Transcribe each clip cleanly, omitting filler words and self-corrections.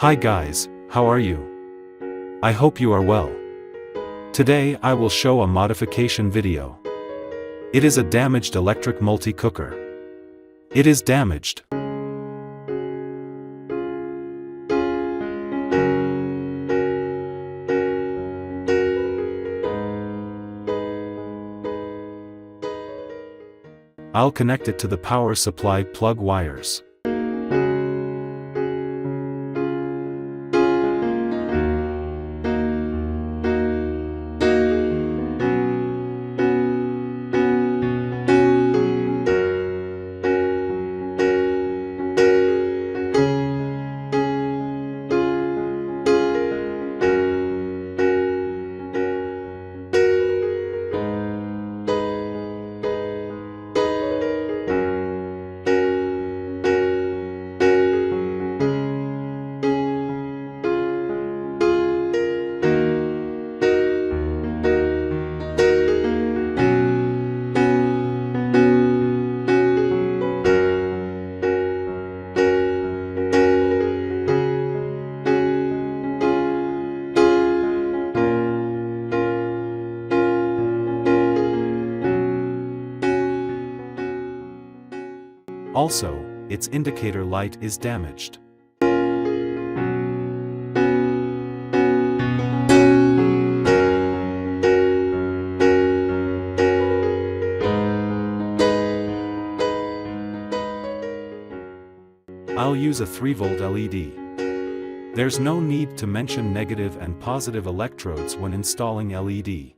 Hi guys, how are you? I hope you are well. Today I will show a modification video. It is a damaged electric multi-cooker. It is damaged. I'll connect it to the power supply plug wires. Also, its indicator light is damaged. I'll use a 3-volt LED. There's no need to mention negative and positive electrodes when installing LED.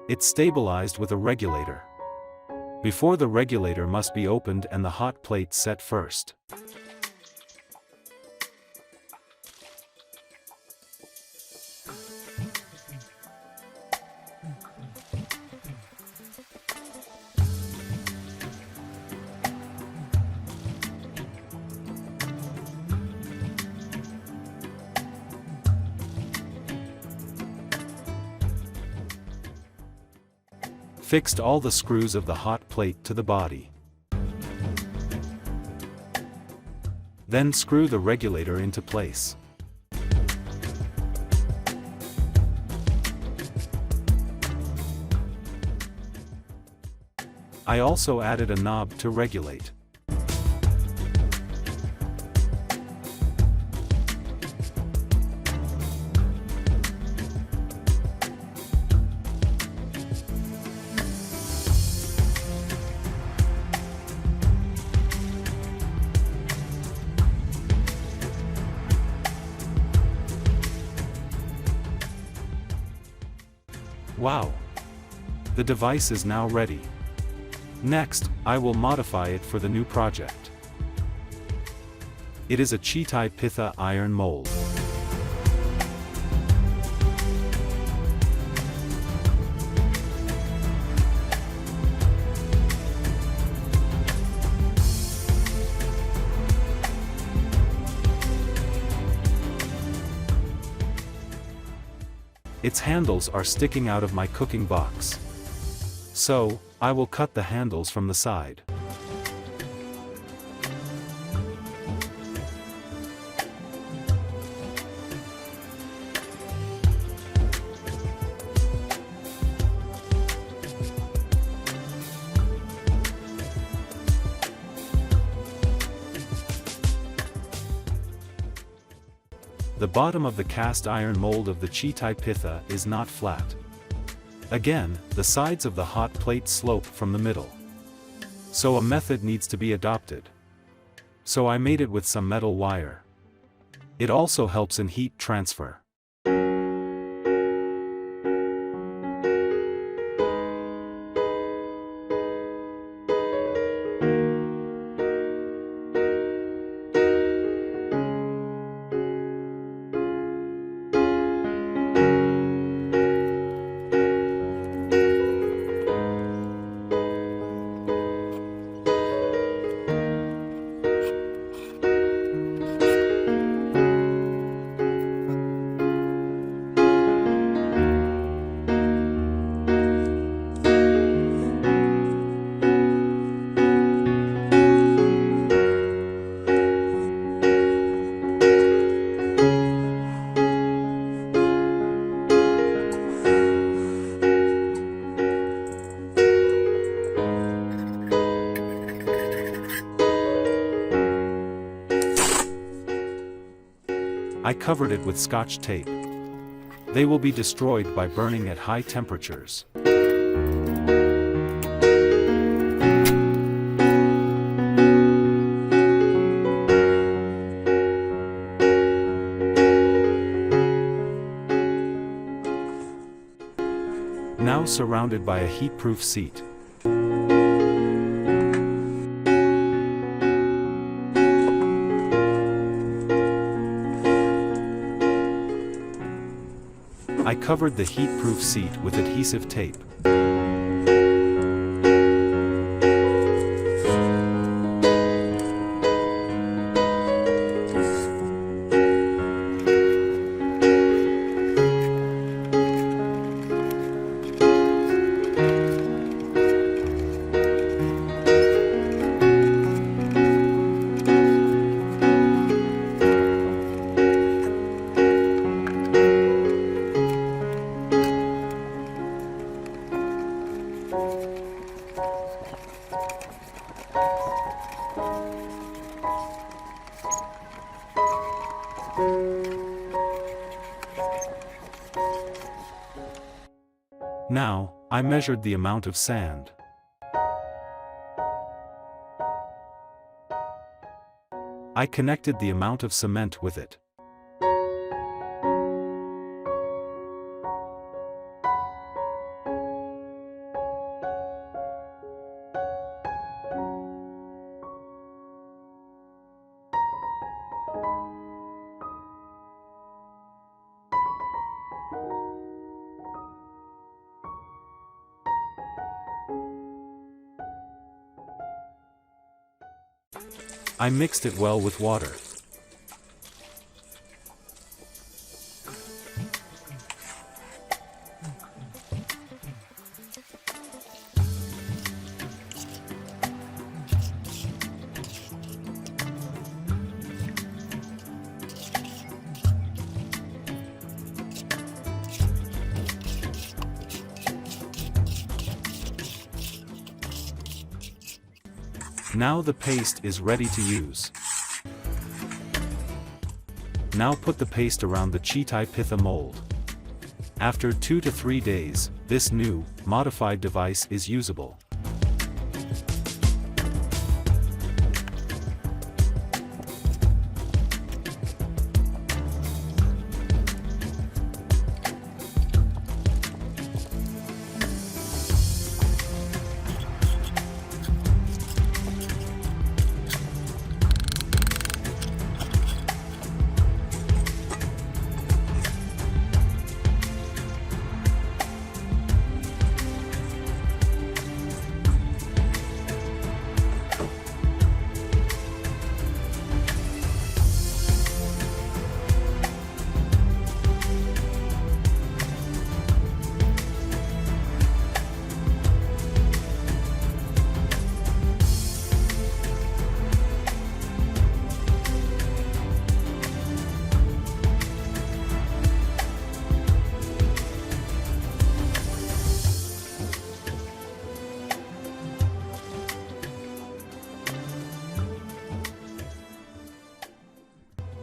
It's stabilized with a regulator. Before the regulator must be opened and the hot plate set first. Fixed all the screws of the hot plate to the body. Then screw the regulator into place. I also added a knob to regulate. Wow! The device is now ready. Next, I will modify it for the new project. It is a Cheetai Pitha iron mold. Its handles are sticking out of my cooking box. So, I will cut the handles from the side. The bottom of the cast iron mold of the Cheetai Pitha is not flat. Again, the sides of the hot plate slope from the middle. So a method needs to be adopted. So I made it with some metal wire. It also helps in heat transfer. I covered it with Scotch tape. They will be destroyed by burning at high temperatures. Now surrounded by a heat-proof seat. I covered the heat-proof seat with adhesive tape. Now, I measured the amount of sand. I connected the amount of cement with it. I mixed it well with water. Now the paste is ready to use. Now put the paste around the Chitai Pitha mold. After 2 to 3 days, this new, modified device is usable.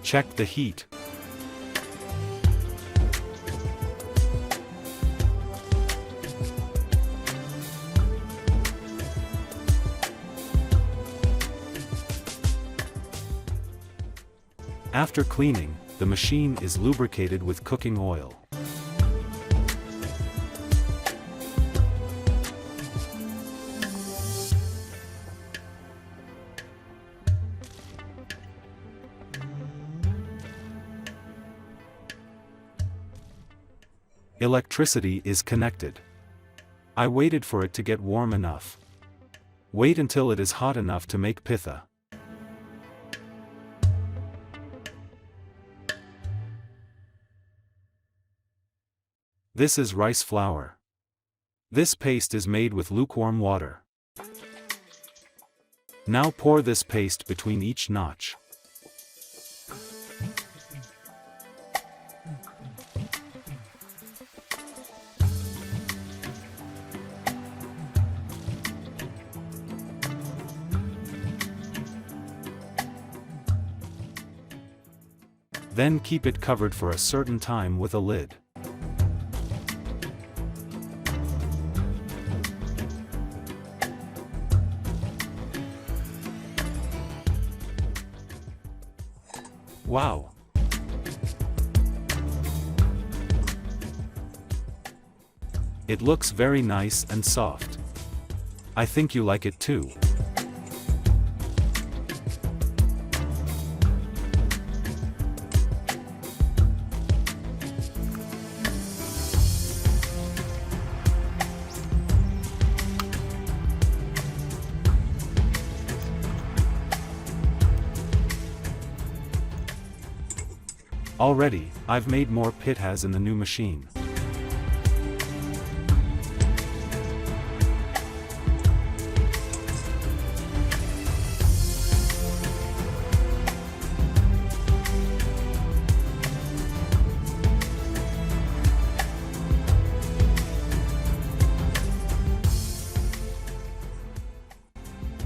Check the heat. After cleaning, the machine is lubricated with cooking oil. Electricity is connected. I waited for it to get warm enough. Wait until it is hot enough to make pitha. This is rice flour. This paste is made with lukewarm water. Now pour this paste between each notch. Then keep it covered for a certain time with a lid. Wow! It looks very nice and soft. I think you like it too. Already, I've made more pithas in the new machine.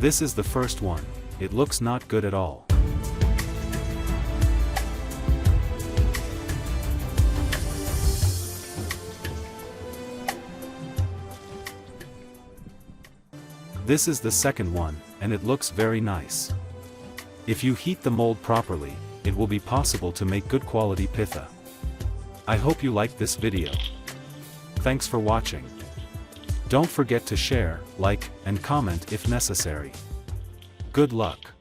This is the first one. It looks not good at all. This is the second one, and it looks very nice. If you heat the mold properly, it will be possible to make good quality pitha. I hope you liked this video. Thanks for watching. Don't forget to share, like, and comment if necessary. Good luck.